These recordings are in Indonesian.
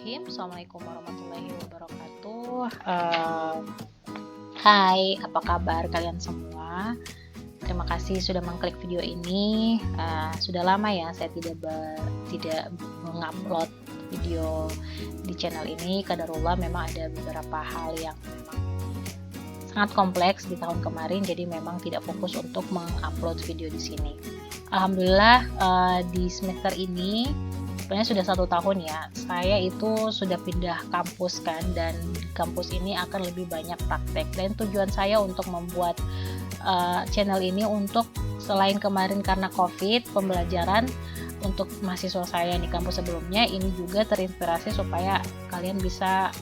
Bismillahirrahmanirrahim. Assalamualaikum warahmatullahi wabarakatuh. Hai, apa kabar kalian semua? Terima kasih sudah mengklik video ini. Sudah lama ya saya tidak mengupload video di channel ini. Qadarullah memang ada beberapa hal yang memang sangat kompleks di tahun kemarin, jadi memang tidak fokus untuk mengupload video di sini. Alhamdulillah di semester ini sebenarnya sudah 1 tahun ya, saya itu sudah pindah kampus kan, dan di kampus ini akan lebih banyak praktek. Dan tujuan saya untuk membuat channel ini untuk selain kemarin karena COVID pembelajaran untuk mahasiswa saya di kampus sebelumnya, ini juga terinspirasi supaya kalian bisa,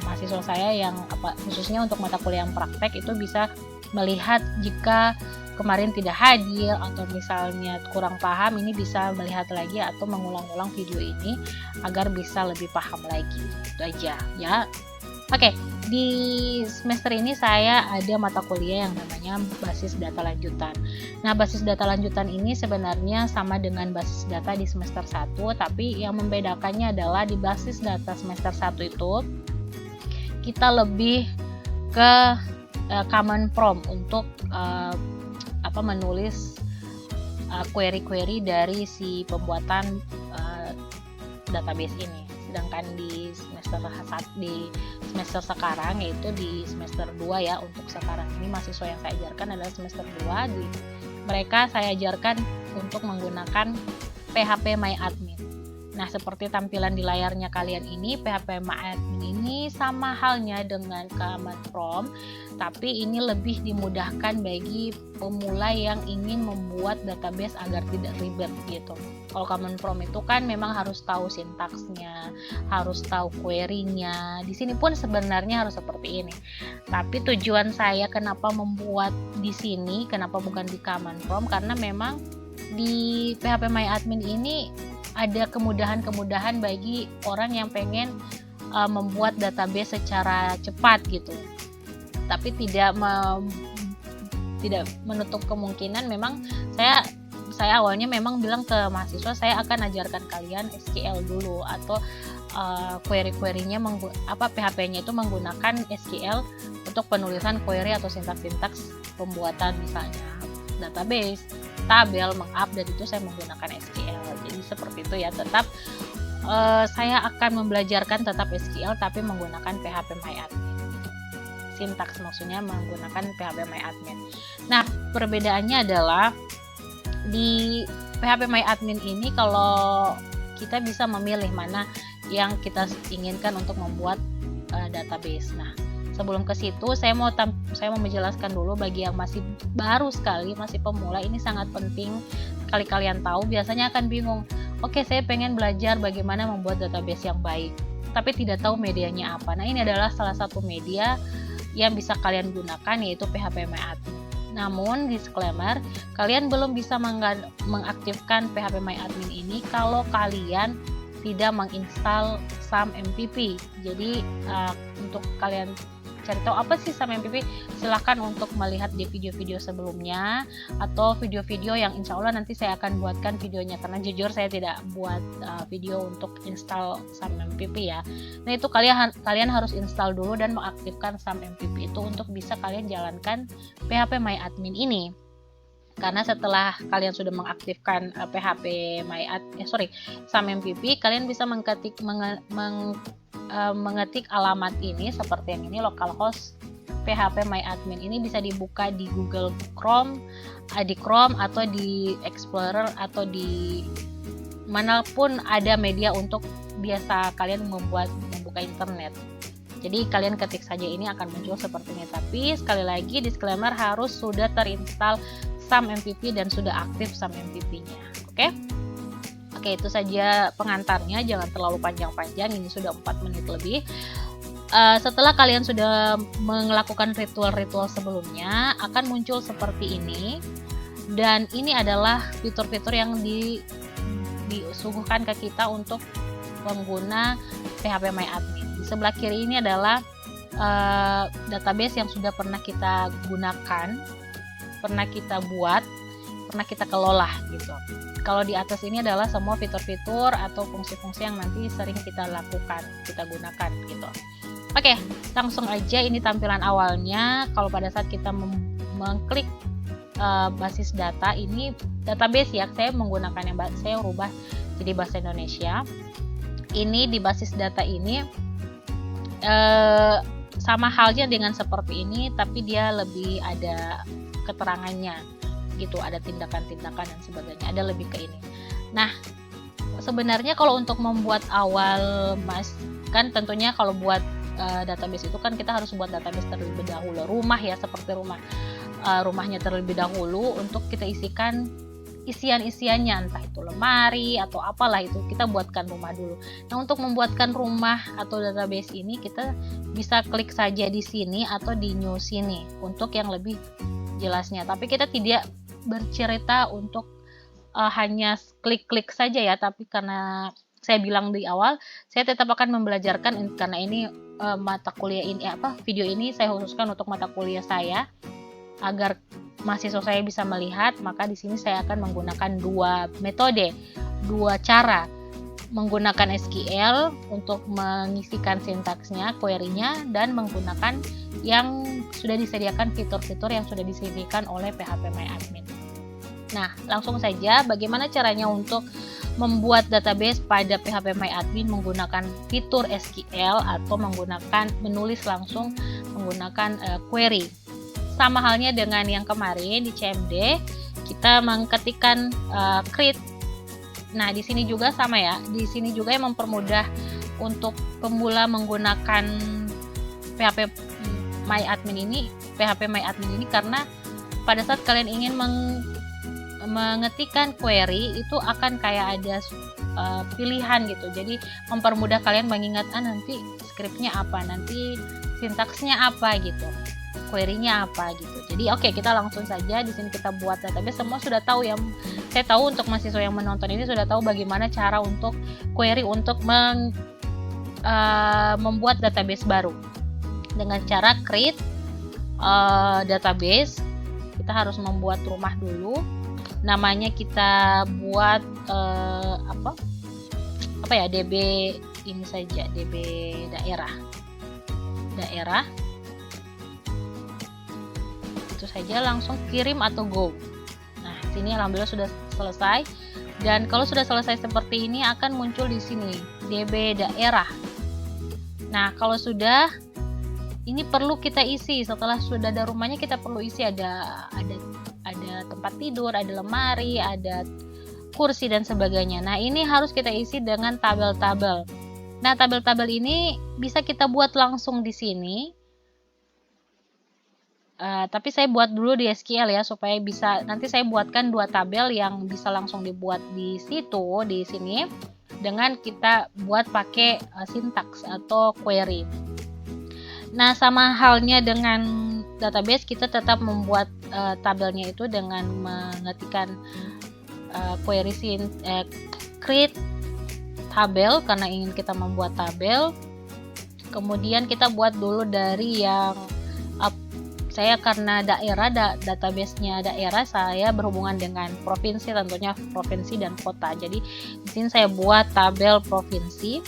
mahasiswa saya yang khususnya untuk mata kuliah yang praktek itu bisa melihat jika kemarin tidak hadir atau misalnya kurang paham, ini bisa melihat lagi atau mengulang-ulang video ini agar bisa lebih paham lagi. Itu aja ya. Oke, di semester ini saya ada mata kuliah yang namanya basis data lanjutan. Nah, basis data lanjutan ini sebenarnya sama dengan basis data di semester 1, tapi yang membedakannya adalah di basis data semester 1 itu kita lebih ke common prompt untuk menulis query-query dari si pembuatan database ini. Sedangkan di semester sekarang, yaitu di semester 2 ya, untuk sekarang ini mahasiswa yang saya ajarkan adalah semester 2. Mereka saya ajarkan untuk menggunakan PHP MyAdmin. Nah, seperti tampilan di layarnya kalian ini, PHP MyAdmin ini sama halnya dengan Common Prompt, tapi ini lebih dimudahkan bagi pemula yang ingin membuat database agar tidak ribet gitu. Kalau Common Prompt itu kan memang harus tahu sintaksnya, harus tahu query-nya. Di sini pun sebenarnya harus seperti ini. Tapi tujuan saya kenapa membuat di sini, kenapa bukan di Common Prompt, karena memang di PHP MyAdmin ini ada kemudahan-kemudahan bagi orang yang pengen membuat database secara cepat gitu. Tapi tidak menutup kemungkinan memang saya awalnya memang bilang ke mahasiswa saya akan ajarkan kalian SQL dulu atau query-query-nya PHP-nya itu menggunakan SQL untuk penulisan query atau sintaks-sintaks pembuatan misalnya database, tabel, mengupdate itu saya menggunakan SQL. Jadi seperti itu ya, tetap saya akan membelajarkan tetap SQL tapi menggunakan PHP MyAdmin. Sintaks maksudnya menggunakan PHP MyAdmin. Nah, perbedaannya adalah di PHP MyAdmin ini kalau kita bisa memilih mana yang kita inginkan untuk membuat database. Nah, sebelum ke situ saya mau menjelaskan dulu bagi yang masih baru sekali, masih pemula, ini sangat penting sekali kalian tahu. Biasanya akan bingung, oke, saya pengen belajar bagaimana membuat database yang baik, tapi tidak tahu medianya apa. Nah, ini adalah salah satu media yang bisa kalian gunakan, yaitu PHP MyAdmin. Namun, disclaimer, kalian belum bisa mengaktifkan PHP MyAdmin ini kalau kalian tidak menginstal SAM-MPP. Jadi, untuk kalian cari tahu apa sih SAM-MPP, silahkan untuk melihat di video-video sebelumnya atau video-video yang insya Allah nanti saya akan buatkan videonya, karena jujur saya tidak buat video untuk install SAM-MPP ya. Nah, itu kalian harus install dulu dan mengaktifkan SAM-MPP itu untuk bisa kalian jalankan PHP MyAdmin ini. Karena setelah kalian sudah mengaktifkan SAM-MPP, kalian bisa mengetik alamat ini seperti yang ini, localhost PHP MyAdmin. Ini bisa dibuka di Google Chrome, atau di Explorer atau di manapun ada media untuk biasa kalian membuka internet. Jadi kalian ketik saja, ini akan muncul seperti ini. Tapi sekali lagi disclaimer, harus sudah terinstall SAM-MPP dan sudah aktif SAM-MPP-nya. Oke, itu saja pengantarnya, jangan terlalu panjang-panjang, ini sudah 4 menit lebih. Setelah kalian sudah melakukan ritual-ritual sebelumnya, akan muncul seperti ini. Dan ini adalah fitur-fitur yang disuguhkan ke kita untuk pengguna PHP MyAdmin. Di sebelah kiri ini adalah database yang sudah pernah kita gunakan, pernah kita buat. pernah kita kelola gitu. Kalau di atas ini adalah semua fitur-fitur atau fungsi-fungsi yang nanti sering kita lakukan, kita gunakan gitu. Oke, langsung aja ini tampilan awalnya. Kalau pada saat kita mengklik basis data, ini database ya, saya menggunakan yang saya rubah jadi bahasa Indonesia. Ini di basis data ini sama halnya dengan seperti ini, tapi dia lebih ada keterangannya gitu, ada tindakan-tindakan dan sebagainya, ada lebih ke ini. Nah, sebenarnya kalau untuk membuat awal kan tentunya kalau buat database itu kan kita harus buat database terlebih dahulu, rumah ya, seperti rumahnya terlebih dahulu untuk kita isikan isian-isiannya, entah itu lemari atau apalah, itu kita buatkan rumah dulu. Nah, untuk membuatkan rumah atau database ini kita bisa klik saja di sini atau di new sini untuk yang lebih jelasnya. Tapi kita tidak bercerita untuk hanya klik-klik saja ya, tapi karena saya bilang di awal, saya tetap akan membelajarkan karena ini mata kuliah ini video ini saya khususkan untuk mata kuliah saya agar mahasiswa saya bisa melihat, maka di sini saya akan menggunakan dua metode, dua cara menggunakan SQL untuk mengisikan sintaksnya, query-nya, dan menggunakan yang sudah disediakan fitur-fitur yang sudah disediakan oleh PHPMyAdmin. Nah, langsung saja bagaimana caranya untuk membuat database pada PHPMyAdmin menggunakan fitur SQL atau menulis langsung menggunakan query. Sama halnya dengan yang kemarin di CMD, kita mengketikkan create. Nah, di sini juga sama ya. Di sini juga yang mempermudah untuk pemula menggunakan PHPMyAdmin ini karena pada saat kalian ingin mengetikkan query itu akan kayak ada pilihan gitu. Jadi mempermudah kalian mengingat nanti scriptnya apa, nanti sintaksnya apa gitu, query-nya apa gitu. Jadi oke, kita langsung saja di sini kita buat database. Semua sudah tahu ya. Saya tahu untuk mahasiswa yang menonton ini sudah tahu bagaimana cara untuk query untuk membuat database baru. Dengan cara create database, kita harus membuat rumah dulu. Namanya kita buat DB ini saja, DB daerah. Itu saja, langsung kirim atau go. Nah, sini alhamdulillah sudah selesai. Dan kalau sudah selesai seperti ini akan muncul di sini DB daerah. Nah, kalau sudah, ini perlu kita isi. Setelah sudah ada rumahnya, kita perlu isi ada tempat tidur, ada lemari, ada kursi dan sebagainya. Nah, ini harus kita isi dengan tabel-tabel. Nah, tabel-tabel ini bisa kita buat langsung di sini. Tapi saya buat dulu di SQL ya, supaya bisa nanti saya buatkan dua tabel yang bisa langsung dibuat di situ, di sini, dengan kita buat pakai sintaks atau query. Nah, sama halnya dengan database, kita tetap membuat tabelnya itu dengan mengetikkan query create tabel karena ingin kita membuat tabel. Kemudian kita buat dulu dari yang saya karena database-nya daerah, saya berhubungan dengan provinsi, tentunya provinsi dan kota. Jadi di sini saya buat tabel provinsi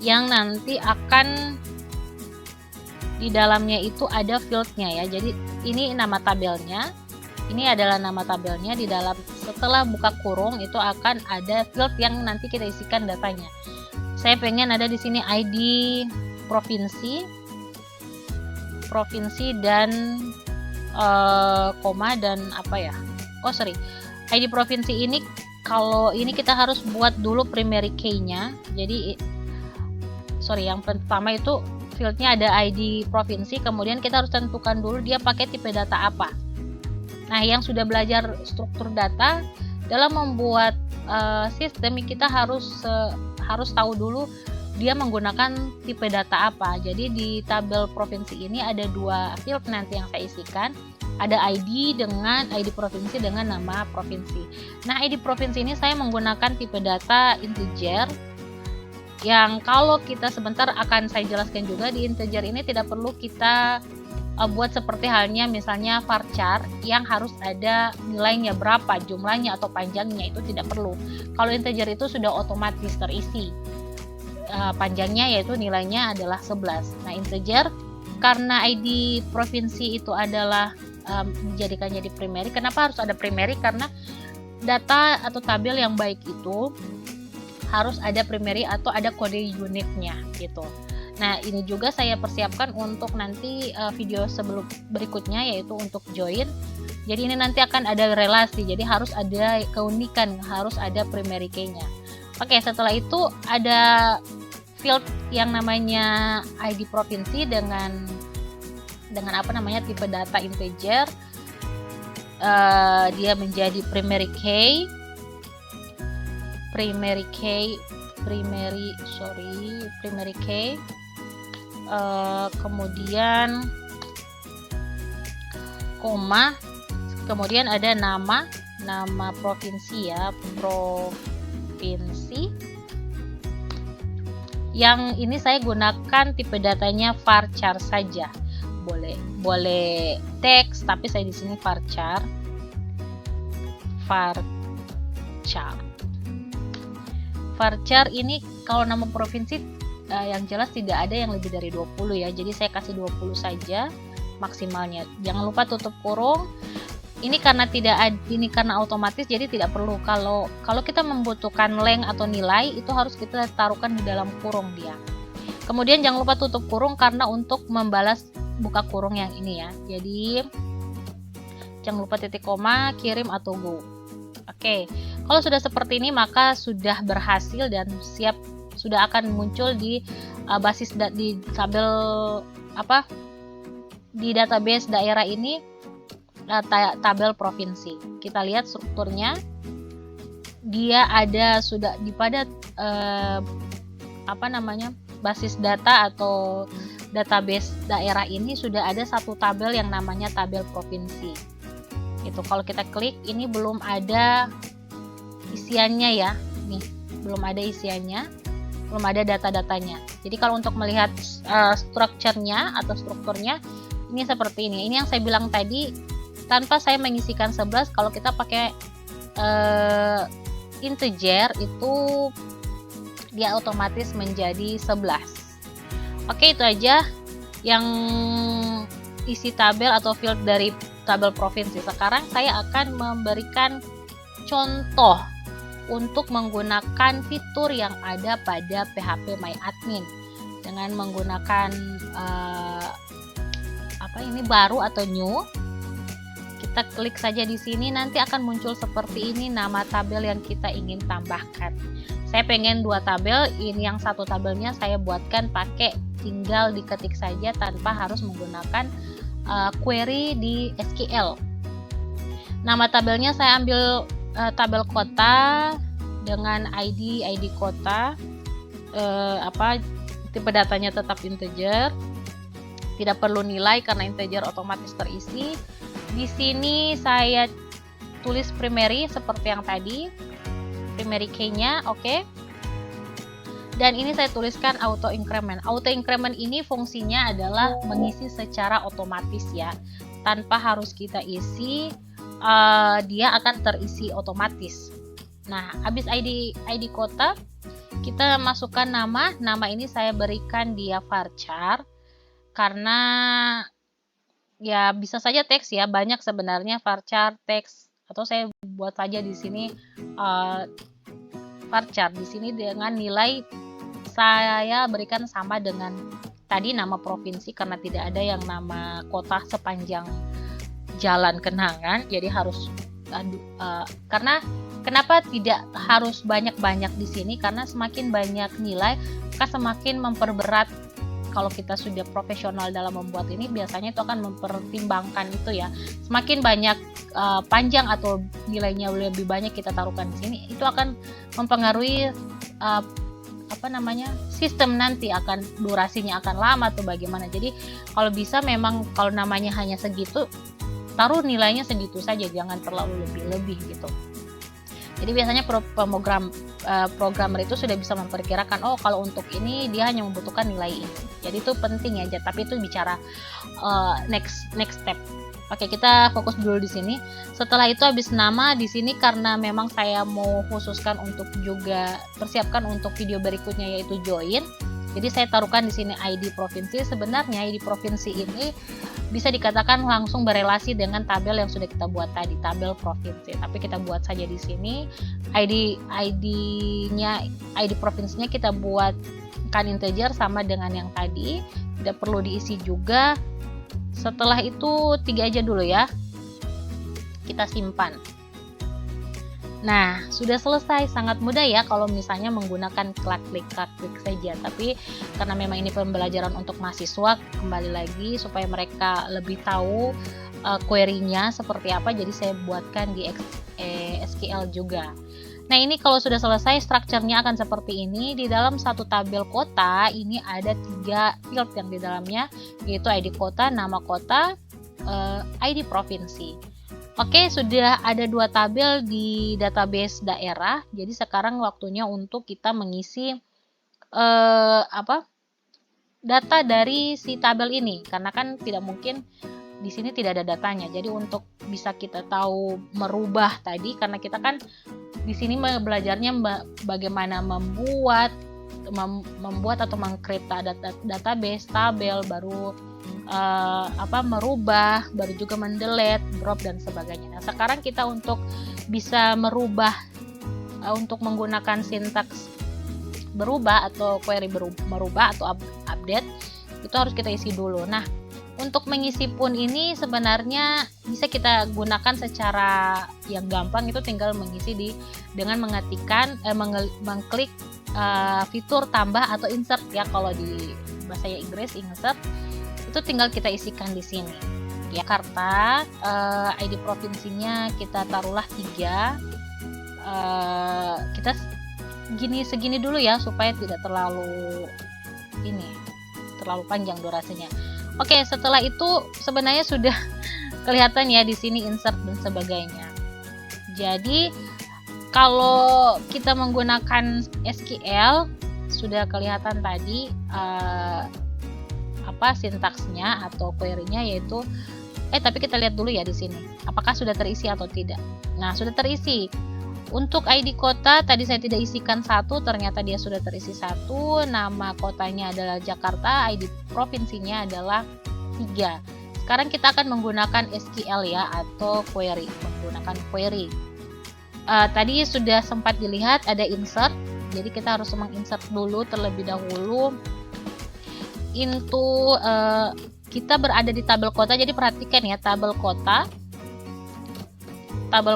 yang nanti akan di dalamnya itu ada fieldnya ya. Jadi ini nama tabelnya, ini adalah nama tabelnya. Di dalam setelah buka kurung itu akan ada field yang nanti kita isikan datanya. Saya pengen ada di sini ID provinsi dan koma dan ID provinsi ini, kalau ini kita harus buat dulu primary key-nya. Jadi yang pertama itu fieldnya ada ID provinsi, kemudian kita harus tentukan dulu dia pakai tipe data apa. Nah, yang sudah belajar struktur data, dalam membuat sistem kita harus tahu dulu dia menggunakan tipe data apa. Jadi di tabel provinsi ini ada dua field nanti yang saya isikan. Ada ID provinsi dengan nama provinsi. Nah, ID provinsi ini saya menggunakan tipe data integer yang kalau kita sebentar akan saya jelaskan juga di integer ini tidak perlu kita buat seperti halnya misalnya varchar yang harus ada nilainya berapa, jumlahnya atau panjangnya, itu tidak perlu. Kalau integer itu sudah otomatis terisi panjangnya, yaitu nilainya adalah 11. Nah, integer karena ID provinsi itu adalah dijadikannya di primary. Kenapa harus ada primary? Karena data atau tabel yang baik itu harus ada primary atau ada kode unitnya gitu. Nah, ini juga saya persiapkan untuk nanti video sebelum berikutnya, yaitu untuk join. Jadi ini nanti akan ada relasi, jadi harus ada keunikan, harus ada primary key-nya. Oke, setelah itu ada field yang namanya ID provinsi dengan apa namanya, tipe data integer. Dia menjadi primary key, kemudian koma, kemudian ada nama provinsi ya, provinsi. Yang ini saya gunakan tipe datanya varchar saja. Boleh teks, tapi saya di sini varchar. Varchar ini kalau nama provinsi yang jelas tidak ada yang lebih dari 20 ya. Jadi saya kasih 20 saja maksimalnya. Jangan lupa tutup kurung. Ini karena karena otomatis, jadi tidak perlu. Kalau kita membutuhkan length atau nilai, itu harus kita taruhkan di dalam kurung dia. Kemudian jangan lupa tutup kurung karena untuk membalas buka kurung yang ini ya. Jadi jangan lupa titik koma, kirim atau go. Oke, kalau sudah seperti ini maka sudah berhasil dan siap, sudah akan muncul di basis di tabel di database daerah ini, tabel provinsi. Kita lihat strukturnya, dia ada sudah pada basis data atau database daerah ini sudah ada satu tabel yang namanya tabel provinsi. Itu kalau kita klik ini belum ada isiannya ya, nih belum ada isiannya, belum ada data-datanya. Jadi kalau untuk melihat strukturnya atau strukturnya ini seperti ini. Ini yang saya bilang tadi, tanpa saya mengisikan 11, kalau kita pakai integer itu dia otomatis menjadi 11. Oke, itu aja yang isi tabel atau field dari tabel provinsi. Sekarang saya akan memberikan contoh untuk menggunakan fitur yang ada pada PHP MyAdmin dengan menggunakan ini baru atau new. Kita klik saja di sini, nanti akan muncul seperti ini nama tabel yang kita ingin tambahkan. Saya pengen 2 tabel, ini yang satu tabelnya saya buatkan pakai tinggal diketik saja tanpa harus menggunakan query di SQL. Nama tabelnya saya ambil tabel kota dengan ID kota, tipe datanya tetap integer, tidak perlu nilai karena integer otomatis terisi. Di sini saya tulis primary seperti yang tadi, primary key-nya, oke. Dan ini saya tuliskan auto increment. Auto increment ini fungsinya adalah mengisi secara otomatis ya, tanpa harus kita isi, dia akan terisi otomatis. Nah, habis ID kota, kita masukkan nama. Nama ini saya berikan dia varchar karena ya bisa saja teks ya, banyak sebenarnya varchar teks, atau saya buat saja di sini varchar di sini dengan nilai saya berikan sama dengan tadi nama provinsi karena tidak ada yang nama kota sepanjang jalan kenangan, jadi harus karena kenapa tidak harus banyak-banyak di sini, karena semakin banyak nilai maka semakin memperberat. Kalau kita sudah profesional dalam membuat ini, biasanya itu akan mempertimbangkan itu ya, semakin banyak panjang atau nilainya lebih banyak kita taruhkan di sini, itu akan mempengaruhi sistem nanti, akan durasinya akan lama atau bagaimana. Jadi kalau bisa memang kalau namanya hanya segitu, taruh nilainya segitu saja, jangan terlalu lebih-lebih gitu. Jadi biasanya programmer itu sudah bisa memperkirakan, oh kalau untuk ini dia hanya membutuhkan nilai ini. Jadi itu penting ya, tapi itu bicara next step. Oke, kita fokus dulu di sini. Setelah itu habis nama di sini, karena memang saya mau khususkan untuk juga persiapkan untuk video berikutnya yaitu join. Jadi saya taruhkan di sini ID provinsi. Sebenarnya ID provinsi ini bisa dikatakan langsung berelasi dengan tabel yang sudah kita buat tadi, tabel provinsi. Tapi kita buat saja di sini ID provinsinya kita buatkan integer sama dengan yang tadi. Tidak perlu diisi juga. Setelah itu 3 aja dulu ya. Kita simpan. Nah, sudah selesai. Sangat mudah ya kalau misalnya menggunakan klik saja. Tapi karena memang ini pembelajaran untuk mahasiswa, kembali lagi supaya mereka lebih tahu query-nya seperti apa, jadi saya buatkan di SQL juga. Nah, ini kalau sudah selesai, strukturnya akan seperti ini. Di dalam satu tabel kota ini ada 3 field yang di dalamnya, yaitu ID kota, nama kota, ID provinsi. Oke, sudah ada 2 tabel di database daerah. Jadi sekarang waktunya untuk kita mengisi data dari si tabel ini, karena kan tidak mungkin di sini tidak ada datanya. Jadi untuk bisa kita tahu merubah tadi, karena kita kan di sini belajarnya bagaimana membuat atau mengcreate database, tabel, baru merubah, baru juga mendelete, drop dan sebagainya. Nah, sekarang kita untuk bisa merubah untuk menggunakan sintaks berubah atau query merubah atau update, itu harus kita isi dulu. Nah, untuk mengisi pun ini sebenarnya bisa kita gunakan secara yang gampang, itu tinggal mengisi dengan mengetikkan mengklik fitur tambah atau insert ya, kalau di bahasa Inggris insert, itu tinggal kita isikan di sini. Jakarta, ID provinsinya kita taruhlah 3. Kita segini dulu ya supaya tidak terlalu panjang durasinya. Oke, setelah itu sebenarnya sudah kelihatan ya di sini insert dan sebagainya. Jadi kalau kita menggunakan SQL sudah kelihatan tadi sintaksnya atau query-nya, yaitu tapi kita lihat dulu ya di sini apakah sudah terisi atau tidak. Nah, sudah terisi. Untuk ID kota tadi saya tidak isikan 1, ternyata dia sudah terisi 1. Nama kotanya adalah Jakarta, ID provinsinya adalah 3. Sekarang kita akan menggunakan SQL ya, atau menggunakan query. Tadi sudah sempat dilihat ada insert, jadi kita harus menginsert dulu terlebih dahulu. Kita berada di tabel kota, jadi perhatikan ya, tabel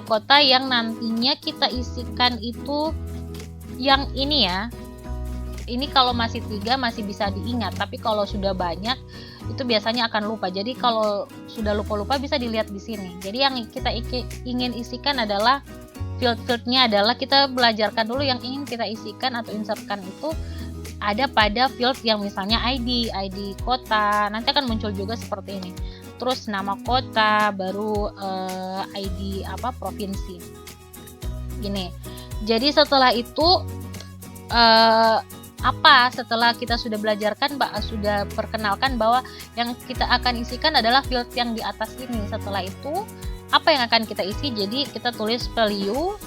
kota yang nantinya kita isikan itu yang ini ya. Ini kalau masih 3 masih bisa diingat, tapi kalau sudah banyak itu biasanya akan lupa. Jadi kalau sudah lupa bisa dilihat di sini. Jadi yang kita ingin isikan adalah field-fieldnya, adalah kita belajarkan dulu yang ingin kita isikan atau insertkan itu ada pada field yang misalnya ID kota, nanti akan muncul juga seperti ini. Terus nama kota, baru ID provinsi. Gini. Jadi setelah itu setelah kita sudah belajarkan, sudah perkenalkan bahwa yang kita akan isikan adalah field yang di atas ini. Setelah itu apa yang akan kita isi? Jadi kita tulis value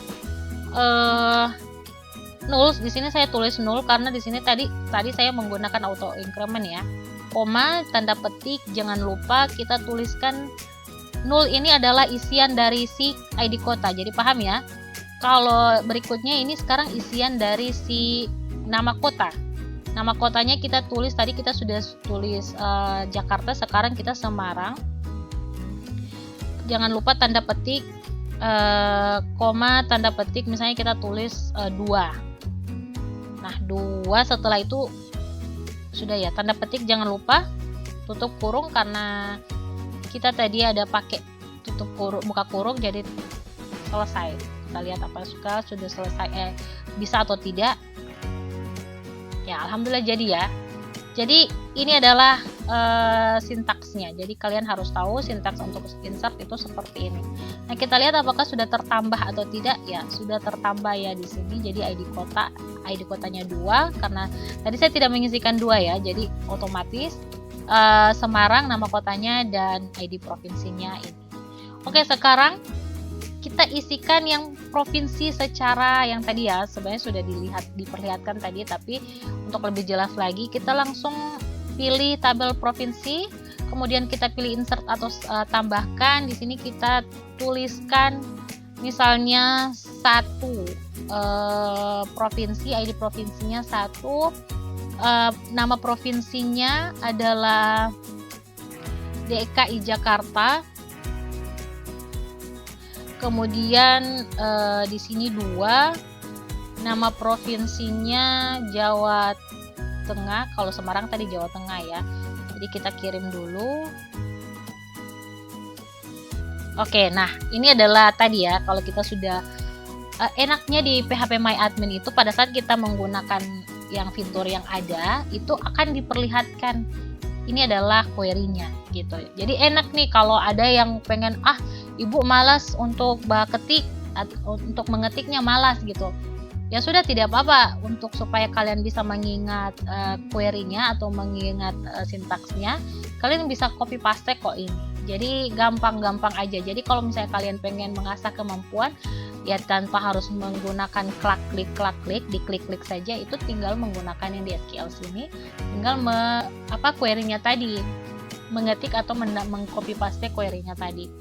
null. Di sini saya tulis null karena di sini tadi saya menggunakan auto increment ya. Koma, tanda petik, jangan lupa kita tuliskan null ini adalah isian dari si ID kota. Jadi paham ya? Kalau berikutnya ini sekarang isian dari si nama kota. Nama kotanya kita tulis, tadi kita sudah tulis Jakarta, sekarang kita Semarang. Jangan lupa tanda petik, koma, tanda petik, misalnya kita tulis 2. Nah, 2 setelah itu sudah ya, tanda petik, jangan lupa tutup kurung karena kita tadi ada pakai tutup kurung, buka kurung, jadi selesai. Kita lihat apa sudah selesai, bisa atau tidak. Ya, alhamdulillah jadi ya. Jadi ini adalah sintaksnya. Jadi kalian harus tahu sintaks untuk insert itu seperti ini. Nah, kita lihat apakah sudah tertambah atau tidak. Ya, sudah tertambah ya di sini. Jadi ID kotanya 2 karena tadi saya tidak mengisikan 2 ya. Jadi otomatis Semarang nama kotanya dan ID provinsinya ini. Oke, sekarang kita isikan yang provinsi secara yang tadi ya, sebenarnya sudah diperlihatkan tadi, tapi untuk lebih jelas lagi kita langsung pilih tabel provinsi, kemudian kita pilih insert atau tambahkan. Di sini kita tuliskan misalnya 1 provinsi, ID provinsinya 1, nama provinsinya adalah DKI Jakarta. Kemudian di sini 2, nama provinsinya Jawa Tengah. Kalau Semarang tadi Jawa Tengah ya. Jadi kita kirim dulu. Oke, nah ini adalah tadi ya, kalau kita sudah enaknya di PHP My Admin itu pada saat kita menggunakan yang fitur yang ada itu akan diperlihatkan ini adalah query-nya gitu. Jadi enak nih kalau ada yang pengen ibu malas untuk ketik atau untuk mengetiknya malas gitu. Ya sudah, tidak apa-apa, untuk supaya kalian bisa mengingat query-nya atau mengingat sintaksnya, kalian bisa copy paste kok ini. Jadi gampang-gampang aja. Jadi kalau misalnya kalian pengen mengasah kemampuan ya tanpa harus menggunakan klik-klik, diklik-klik saja, itu tinggal menggunakan yang di SQL sini, tinggal query-nya tadi, mengetik atau mengcopy paste query-nya tadi.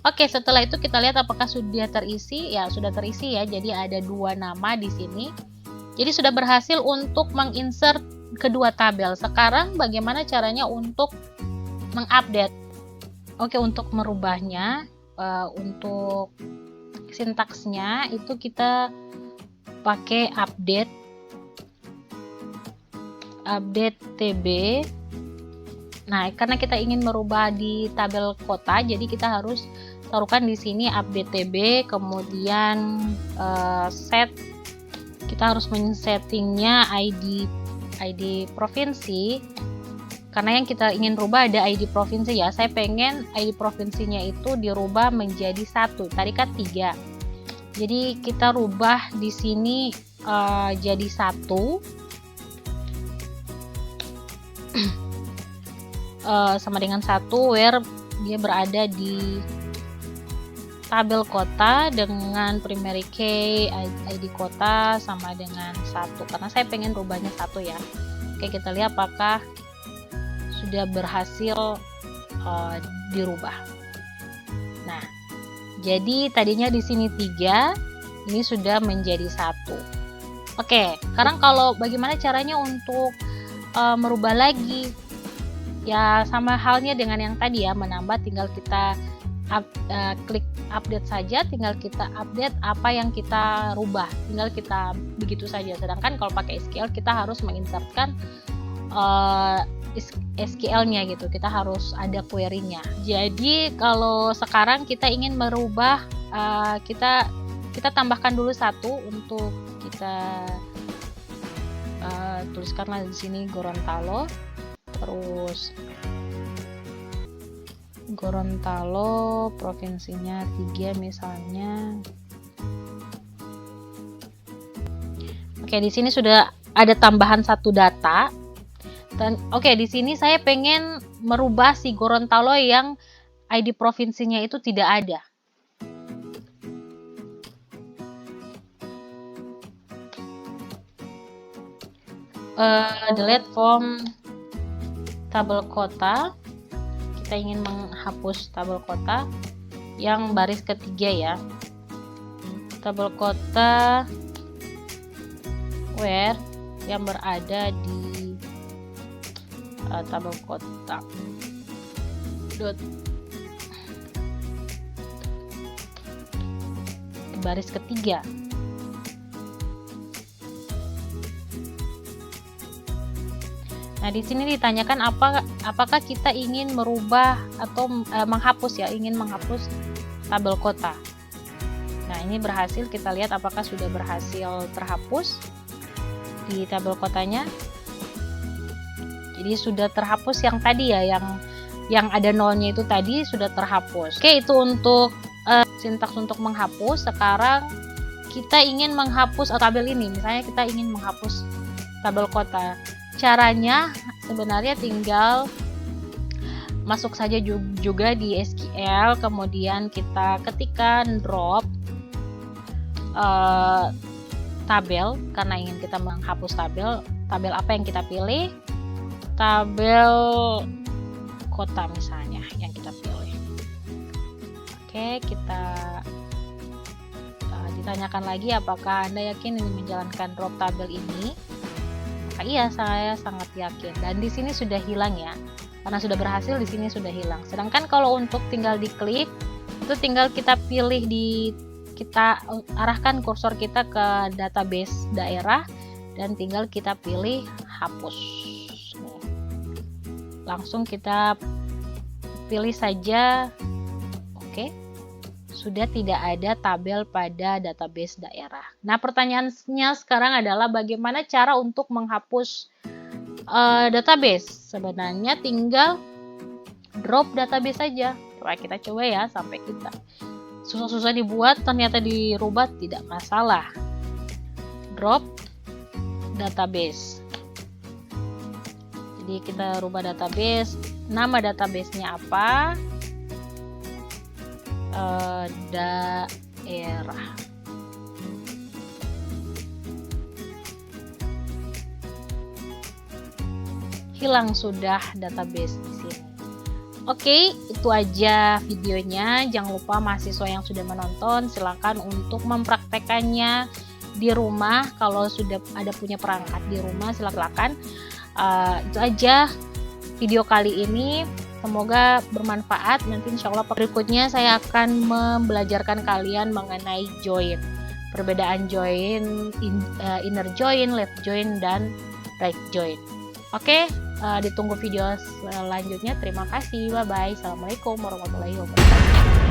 Oke, setelah itu kita lihat apakah sudah terisi. Ya, sudah terisi ya. Jadi ada 2 nama di sini. Jadi sudah berhasil untuk menginsert kedua tabel. Sekarang bagaimana caranya untuk mengupdate? Oke, untuk merubahnya, untuk sintaksnya itu kita pakai update TB. Nah, karena kita ingin merubah di tabel kota, jadi kita harus taruhkan di sini update TB, kemudian set, kita harus men-settingnya ID provinsi. Karena yang kita ingin rubah ada ID provinsi ya. Saya pengen ID provinsinya itu dirubah menjadi 1. Tadi kan 3. Jadi kita rubah di sini jadi 1. Sama dengan 1 where dia berada di tabel kota dengan primary key ID kota sama dengan 1. Karena saya pengen rubahnya 1 ya. Oke, kita lihat apakah sudah berhasil dirubah. Nah, jadi tadinya di sini 3, ini sudah menjadi 1. Oke, sekarang kalau bagaimana caranya untuk merubah lagi? Ya sama halnya dengan yang tadi ya, menambah tinggal kita klik update saja, tinggal kita update apa yang kita rubah, tinggal kita begitu saja. Sedangkan kalau pakai SQL kita harus menginsertkan SQL-nya gitu, kita harus ada query-nya. Jadi kalau sekarang kita ingin merubah, kita tambahkan dulu 1 untuk kita tuliskanlah di sini Gorontalo, terus Gorontalo provinsinya 3 misalnya. Oke, di sini sudah ada tambahan 1 data. Dan oke, di sini saya pengen merubah si Gorontalo yang ID provinsinya itu tidak ada. Delete from tabel kota. Kita ingin menghapus tabel kota yang baris ketiga ya. Tabel kota where yang berada di tabel kota baris ketiga. Nah, di sini ditanyakan apakah kita ingin merubah atau menghapus ya, ingin menghapus tabel kota. Nah, ini berhasil, kita lihat apakah sudah berhasil terhapus di tabel kotanya. Jadi sudah terhapus yang tadi ya, yang ada nolnya itu tadi sudah terhapus. Oke, itu untuk sintaks untuk menghapus. Sekarang kita ingin menghapus tabel ini. Misalnya kita ingin menghapus tabel kota. Caranya sebenarnya tinggal masuk saja juga di SQL, kemudian kita ketikkan drop tabel, karena ingin kita menghapus tabel apa yang kita pilih, tabel kota misalnya yang kita pilih. Oke, kita ditanyakan lagi apakah Anda yakin ini menjalankan drop tabel ini. Maka iya, saya sangat yakin, dan di sini sudah hilang ya, karena sudah berhasil di sini sudah hilang. Sedangkan kalau untuk tinggal diklik itu tinggal kita pilih kita arahkan kursor kita ke database daerah dan tinggal kita pilih hapus. Langsung kita pilih saja. Oke, sudah tidak ada tabel pada database daerah. Nah, pertanyaannya sekarang adalah bagaimana cara untuk menghapus database. Sebenarnya tinggal drop database saja. Coba kita coba ya, sampai kita susah-susah dibuat ternyata dirubah, tidak masalah. Drop database. Jadi kita rubah database, nama databasenya apa? Daerah. Hilang sudah database di sini. Oke, itu aja videonya. Jangan lupa mahasiswa yang sudah menonton, silakan untuk mempraktekannya di rumah. Kalau sudah ada punya perangkat di rumah, silakan. Itu aja video kali ini. Semoga bermanfaat. Nanti insya Allah berikutnya saya akan membelajarkan kalian mengenai join. Perbedaan join, inner join, left join, dan right join. Oke, ditunggu video selanjutnya. Terima kasih. Bye-bye. Assalamualaikum warahmatullahi wabarakatuh.